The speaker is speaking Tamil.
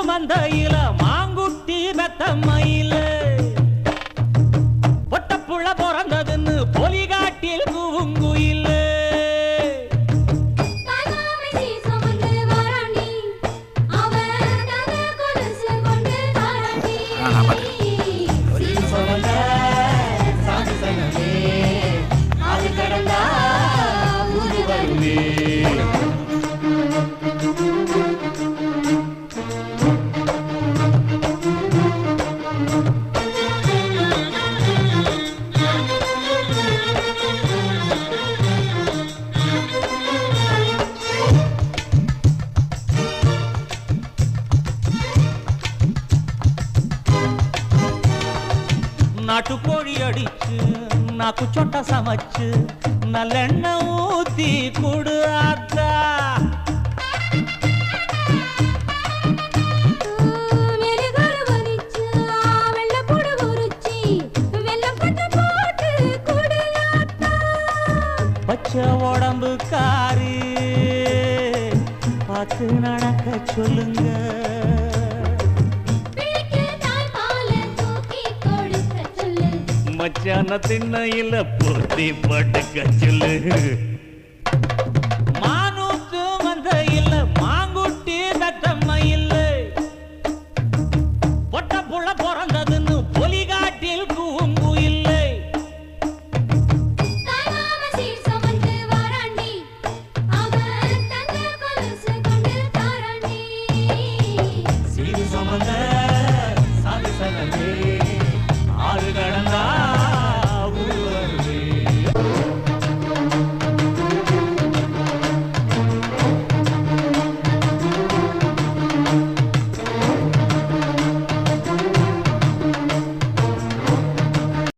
மந்தையில மாங்குட்டி பெத்தம்மையில பொட்டப்புள்ள பிறந்ததுன்னு பொலிகாட்டில் கூவுங்குயில நாட்டுக்கோழி அடிச்சு நாக்கு சொட்ட சமைச்சு நல்லெண்ணெய் ஊத்தி குடு ஆத்தா பச்சை உடம்பு காரி பார்த்து நடக்க சொல்லுங்க மச்சான திண்ணையில போட்டி படுக்க சொல்லு